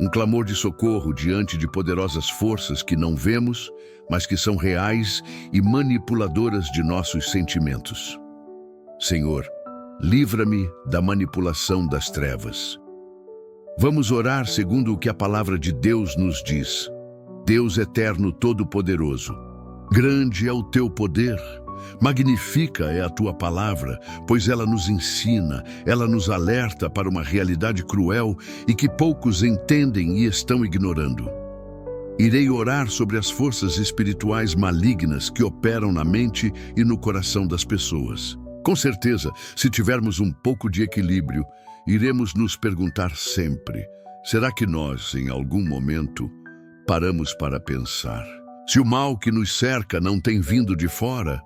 um clamor de socorro diante de poderosas forças que não vemos, mas que são reais e manipuladoras de nossos sentimentos. Senhor, livra-me da manipulação das trevas. Vamos orar segundo o que a palavra de Deus nos diz. Deus eterno todo-poderoso, grande é o teu poder, magnífica é a tua palavra, pois ela nos ensina, ela nos alerta para uma realidade cruel e que poucos entendem e estão ignorando. Irei orar sobre as forças espirituais malignas que operam na mente e no coração das pessoas. Com certeza, se tivermos um pouco de equilíbrio, iremos nos perguntar sempre: será que nós, em algum momento, paramos para pensar? Se o mal que nos cerca não tem vindo de fora,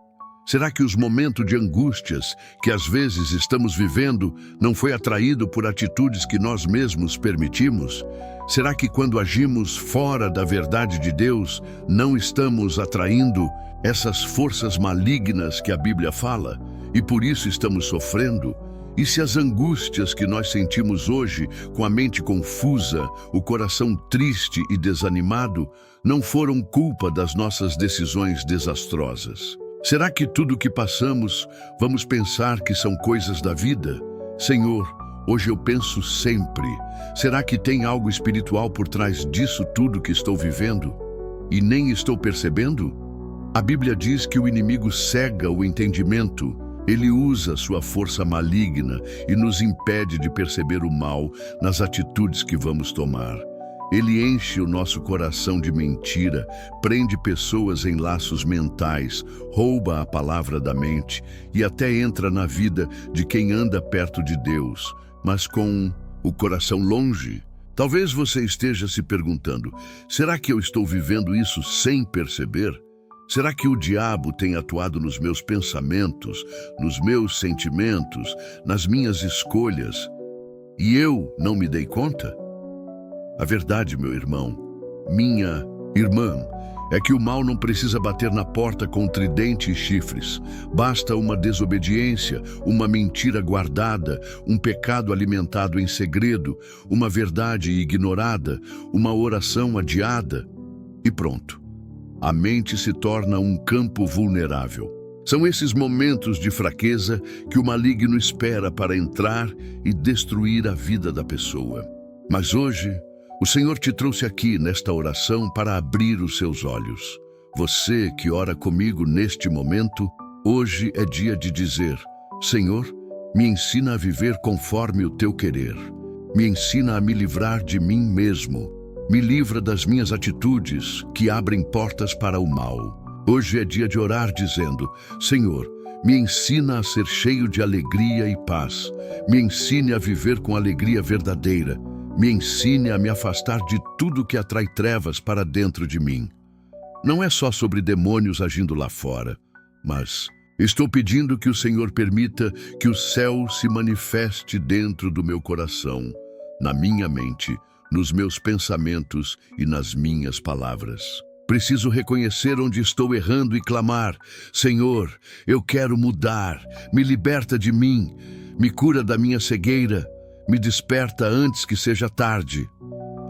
será que os momentos de angústias que às vezes estamos vivendo não foi atraído por atitudes que nós mesmos permitimos? Será que quando agimos fora da verdade de Deus, não estamos atraindo essas forças malignas que a Bíblia fala e por isso estamos sofrendo? E se as angústias que nós sentimos hoje, com a mente confusa, o coração triste e desanimado, não foram culpa das nossas decisões desastrosas? Será que tudo o que passamos, vamos pensar que são coisas da vida? Senhor, hoje eu penso sempre, será que tem algo espiritual por trás disso tudo que estou vivendo? E nem estou percebendo? A Bíblia diz que o inimigo cega o entendimento. Ele usa sua força maligna e nos impede de perceber o mal nas atitudes que vamos tomar. Ele enche o nosso coração de mentira, prende pessoas em laços mentais, rouba a palavra da mente e até entra na vida de quem anda perto de Deus, mas com o coração longe. Talvez você esteja se perguntando: será que eu estou vivendo isso sem perceber? Será que o diabo tem atuado nos meus pensamentos, nos meus sentimentos, nas minhas escolhas, e eu não me dei conta? A verdade, meu irmão, minha irmã, é que o mal não precisa bater na porta com tridente e chifres. Basta uma desobediência, uma mentira guardada, um pecado alimentado em segredo, uma verdade ignorada, uma oração adiada, e pronto. A mente se torna um campo vulnerável. São esses momentos de fraqueza que o maligno espera para entrar e destruir a vida da pessoa. Mas hoje, o Senhor te trouxe aqui nesta oração para abrir os seus olhos. Você que ora comigo neste momento, hoje é dia de dizer: Senhor, me ensina a viver conforme o teu querer. Me ensina a me livrar de mim mesmo. Me livra das minhas atitudes que abrem portas para o mal. Hoje é dia de orar dizendo: Senhor, me ensina a ser cheio de alegria e paz. Me ensine a viver com alegria verdadeira. Me ensine a me afastar de tudo que atrai trevas para dentro de mim. Não é só sobre demônios agindo lá fora, mas estou pedindo que o Senhor permita que o céu se manifeste dentro do meu coração, na minha mente, nos meus pensamentos e nas minhas palavras. Preciso reconhecer onde estou errando e clamar: Senhor, eu quero mudar, me liberta de mim, me cura da minha cegueira, me desperta antes que seja tarde.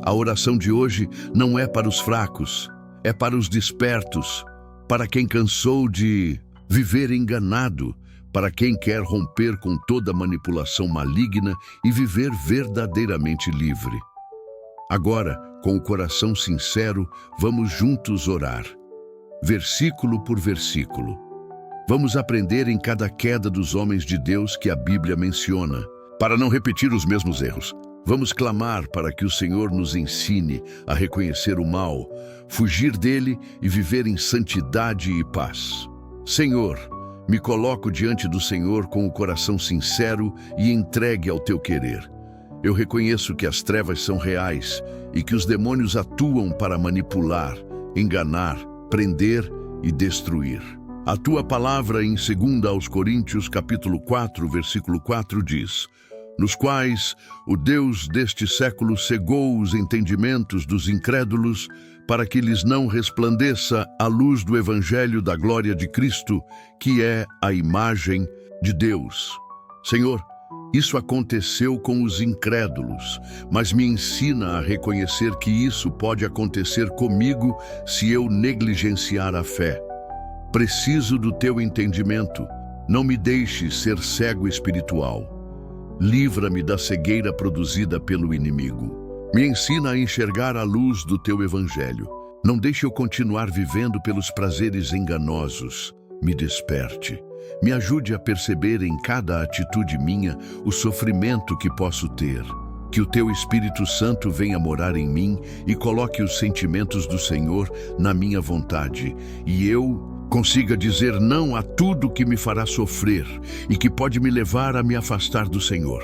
A oração de hoje não é para os fracos, é para os despertos, para quem cansou de viver enganado, para quem quer romper com toda manipulação maligna e viver verdadeiramente livre. Agora, com o coração sincero, vamos juntos orar, versículo por versículo. Vamos aprender em cada queda dos homens de Deus que a Bíblia menciona, para não repetir os mesmos erros. Vamos clamar para que o Senhor nos ensine a reconhecer o mal, fugir dele e viver em santidade e paz. Senhor, me coloco diante do Senhor com o coração sincero e entregue ao teu querer. Eu reconheço que as trevas são reais e que os demônios atuam para manipular, enganar, prender e destruir. A tua palavra em 2 aos Coríntios, capítulo 4, versículo 4 diz: nos quais o Deus deste século cegou os entendimentos dos incrédulos, para que lhes não resplandeça a luz do Evangelho da glória de Cristo, que é a imagem de Deus. Senhor, Isso aconteceu com os incrédulos, mas me ensina a reconhecer que isso pode acontecer comigo se eu negligenciar a fé. Preciso do teu entendimento. Não me deixes ser cego espiritual. Livra-me da cegueira produzida pelo inimigo. Me ensina a enxergar a luz do teu evangelho. Não deixe eu continuar vivendo pelos prazeres enganosos. Me desperte. Me ajude a perceber em cada atitude minha o sofrimento que posso ter. Que o teu Espírito Santo venha morar em mim e coloque os sentimentos do Senhor na minha vontade, e eu consiga dizer não a tudo que me fará sofrer e que pode me levar a me afastar do Senhor.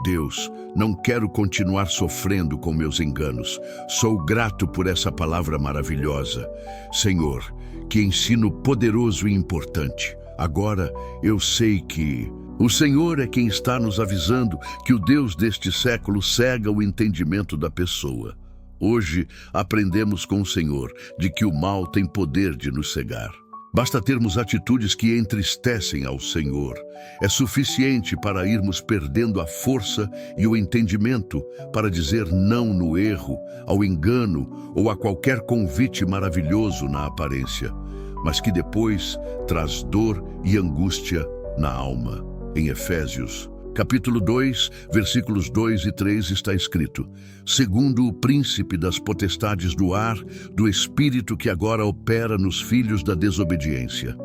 Deus, não quero continuar sofrendo com meus enganos. Sou grato por essa palavra maravilhosa. Senhor, que ensino poderoso e importante. Agora eu sei que o Senhor é quem está nos avisando que o Deus deste século cega o entendimento da pessoa. Hoje aprendemos com o Senhor de que o mal tem poder de nos cegar. Basta termos atitudes que entristecem ao Senhor. É suficiente para irmos perdendo a força e o entendimento para dizer não no erro, ao engano ou a qualquer convite maravilhoso na aparência, mas que depois traz dor e angústia na alma. Em Efésios, capítulo 2, versículos 2 e 3 está escrito: segundo o príncipe das potestades do ar, do espírito que agora opera nos filhos da desobediência.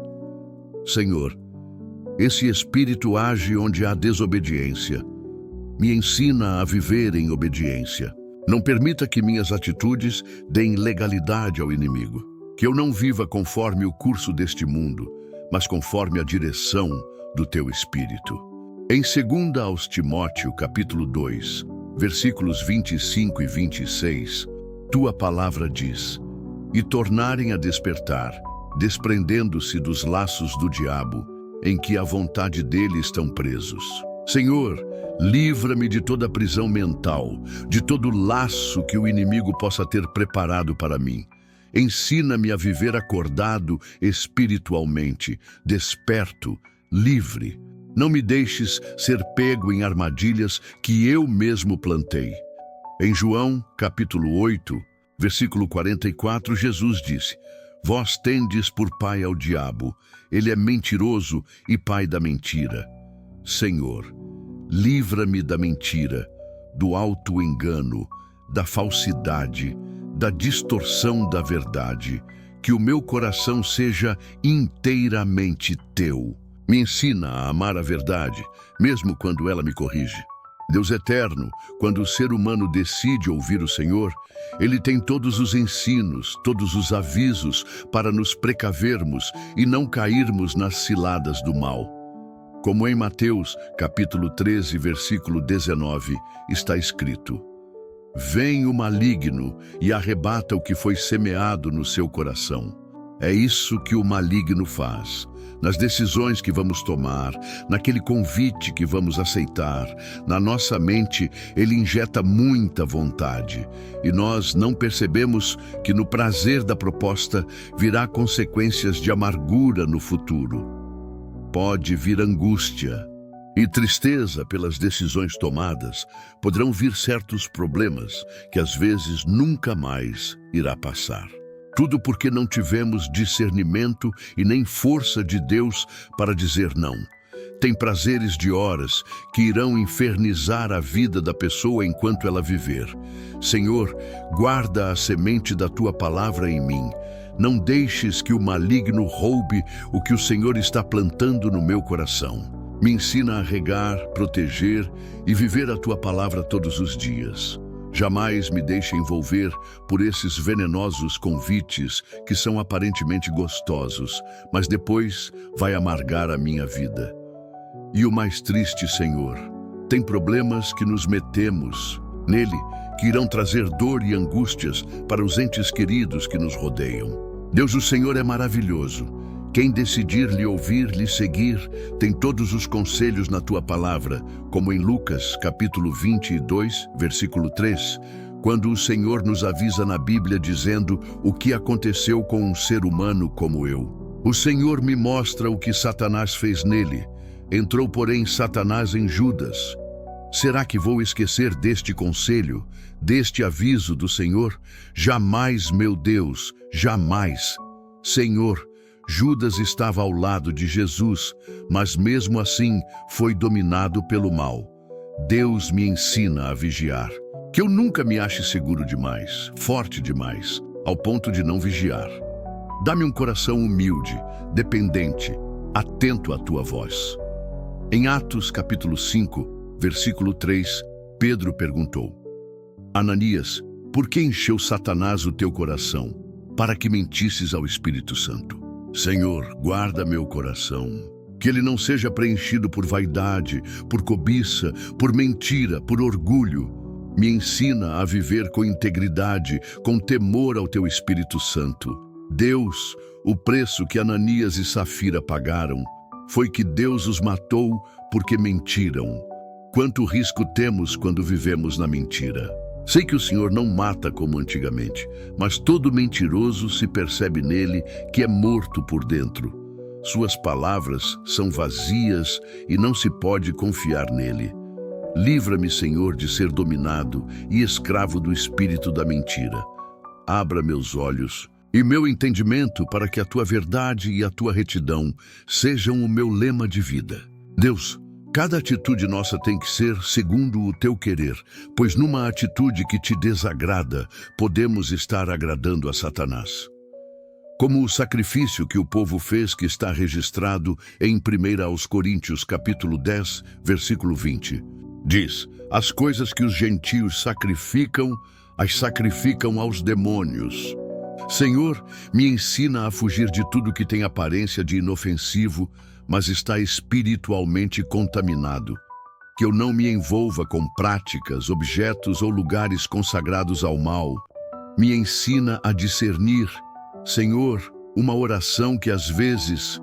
Senhor, esse espírito age onde há desobediência. Me ensina a viver em obediência. Não permita que minhas atitudes deem legalidade ao inimigo. Que eu não viva conforme o curso deste mundo, mas conforme a direção do teu Espírito. Em 2 aos Timóteo, capítulo 2, versículos 25 e 26, tua palavra diz: e tornarem a despertar, desprendendo-se dos laços do diabo, em que a vontade dele estão presos. Senhor, livra-me de toda prisão mental, de todo laço que o inimigo possa ter preparado para mim. Ensina-me a viver acordado espiritualmente, desperto, livre. Não me deixes ser pego em armadilhas que eu mesmo plantei. Em João, capítulo 8, versículo 44, Jesus disse: vós tendes por pai ao diabo, ele é mentiroso e pai da mentira. Senhor, livra-me da mentira, do auto-engano, da falsidade, da distorção da verdade, que o meu coração seja inteiramente teu. Me ensina a amar a verdade, mesmo quando ela me corrige. Deus eterno, quando o ser humano decide ouvir o Senhor, Ele tem todos os ensinos, todos os avisos para nos precavermos e não cairmos nas ciladas do mal. Como em Mateus, capítulo 13, versículo 19, está escrito: vem o maligno e arrebata o que foi semeado no seu coração. É isso que o maligno faz. Nas decisões que vamos tomar, naquele convite que vamos aceitar, na nossa mente, ele injeta muita vontade. E nós não percebemos que no prazer da proposta virá consequências de amargura no futuro. Pode vir angústia e tristeza pelas decisões tomadas. Poderão vir certos problemas que às vezes nunca mais irá passar. Tudo porque não tivemos discernimento e nem força de Deus para dizer não. Tem prazeres de horas que irão infernizar a vida da pessoa enquanto ela viver. Senhor, guarda a semente da tua palavra em mim. Não deixes que o maligno roube o que o Senhor está plantando no meu coração. Me ensina a regar, proteger e viver a tua palavra todos os dias. Jamais me deixe envolver por esses venenosos convites que são aparentemente gostosos, mas depois vai amargar a minha vida. E o mais triste, Senhor, tem problemas que nos metemos nele, que irão trazer dor e angústias para os entes queridos que nos rodeiam. Deus, o Senhor é maravilhoso. Quem decidir lhe ouvir, lhe seguir, tem todos os conselhos na tua palavra, como em Lucas, capítulo 22, versículo 3, quando o Senhor nos avisa na Bíblia dizendo o que aconteceu com um ser humano como eu. O Senhor me mostra o que Satanás fez nele. Entrou, porém, Satanás em Judas, Será que vou esquecer deste conselho, deste aviso do Senhor? Jamais, meu Deus, jamais. Senhor, Judas estava ao lado de Jesus, mas mesmo assim foi dominado pelo mal. Deus me ensina a vigiar. Que eu nunca me ache seguro demais, forte demais, ao ponto de não vigiar. Dá-me um coração humilde, dependente, atento à tua voz. Em Atos capítulo 5, versículo 3, Pedro perguntou: Ananias, por que encheu Satanás o teu coração, para que mentisses ao Espírito Santo? Senhor, guarda meu coração, que ele não seja preenchido por vaidade, por cobiça, por mentira, por orgulho. Me ensina a viver com integridade, com temor ao teu Espírito Santo. Deus, o preço que Ananias e Safira pagaram foi que Deus os matou porque mentiram. Quanto risco temos quando vivemos na mentira? Sei que o Senhor não mata como antigamente, mas todo mentiroso se percebe nele que é morto por dentro. Suas palavras são vazias e não se pode confiar nele. Livra-me, Senhor, de ser dominado e escravo do espírito da mentira. Abra meus olhos e meu entendimento para que a tua verdade e a tua retidão sejam o meu lema de vida. Deus, cada atitude nossa tem que ser segundo o teu querer, pois numa atitude que te desagrada, podemos estar agradando a Satanás. Como o sacrifício que o povo fez, que está registrado em 1 aos Coríntios capítulo 10, versículo 20. Diz: as coisas que os gentios sacrificam, as sacrificam aos demônios. Senhor, me ensina a fugir de tudo que tem aparência de inofensivo, mas está espiritualmente contaminado. Que eu não me envolva com práticas, objetos ou lugares consagrados ao mal. Me ensina a discernir. Senhor, uma oração que às vezes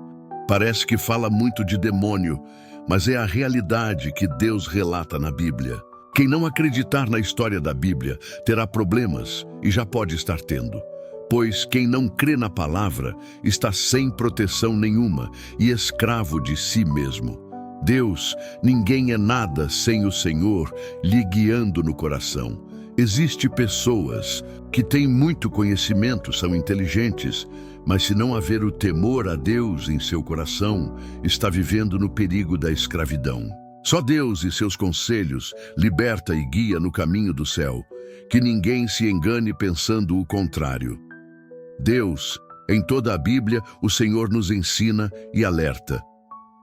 parece que fala muito de demônio, mas é a realidade que Deus relata na Bíblia. Quem não acreditar na história da Bíblia terá problemas e já pode estar tendo. Pois quem não crê na palavra está sem proteção nenhuma e escravo de si mesmo. Deus, ninguém é nada sem o Senhor lhe guiando no coração. Existem pessoas que têm muito conhecimento, são inteligentes, mas se não haver o temor a Deus em seu coração, está vivendo no perigo da escravidão. Só Deus e seus conselhos liberta e guia no caminho do céu. Que ninguém se engane pensando o contrário. Deus, em toda a Bíblia, o Senhor nos ensina e alerta.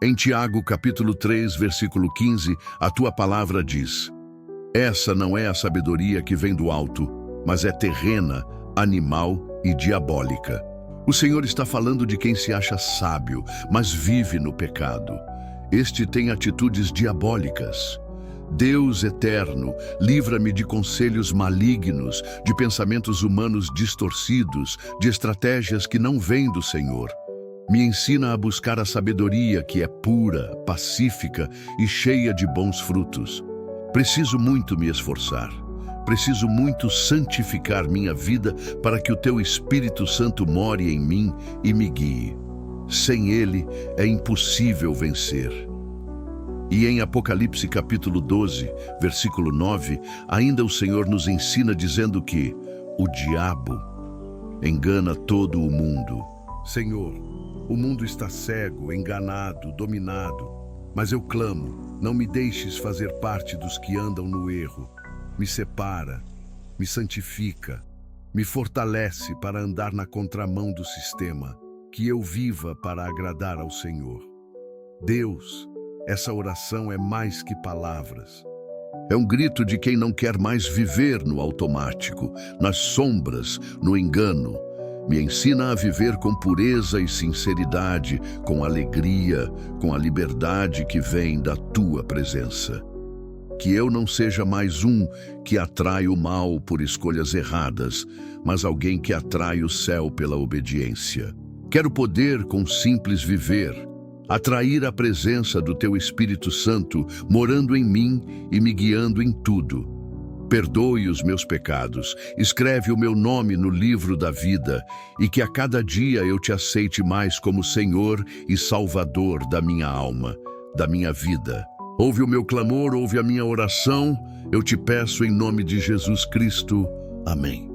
Em Tiago, capítulo 3, versículo 15, a tua palavra diz: essa não é a sabedoria que vem do alto, mas é terrena, animal e diabólica. O Senhor está falando de quem se acha sábio, mas vive no pecado. Este tem atitudes diabólicas. Deus eterno, livra-me de conselhos malignos, de pensamentos humanos distorcidos, de estratégias que não vêm do Senhor. Me ensina a buscar a sabedoria que é pura, pacífica e cheia de bons frutos. Preciso muito me esforçar. Preciso muito santificar minha vida para que o teu Espírito Santo more em mim e me guie. Sem ele é impossível vencer. E em Apocalipse capítulo 12, versículo 9, ainda o Senhor nos ensina dizendo que o diabo engana todo o mundo. Senhor, o mundo está cego, enganado, dominado, mas eu clamo, não me deixes fazer parte dos que andam no erro. Me separa, me santifica, me fortalece para andar na contramão do sistema, que eu viva para agradar ao Senhor. Deus, essa oração é mais que palavras. É um grito de quem não quer mais viver no automático, nas sombras, no engano. Me ensina a viver com pureza e sinceridade, com alegria, com a liberdade que vem da tua presença. Que eu não seja mais um que atrai o mal por escolhas erradas, mas alguém que atrai o céu pela obediência. Quero poder, com simples viver, atrair a presença do teu Espírito Santo morando em mim e me guiando em tudo. Perdoe os meus pecados, escreve o meu nome no livro da vida e que a cada dia eu te aceite mais como Senhor e Salvador da minha alma, da minha vida. Ouve o meu clamor, ouve a minha oração. Eu te peço em nome de Jesus Cristo. Amém.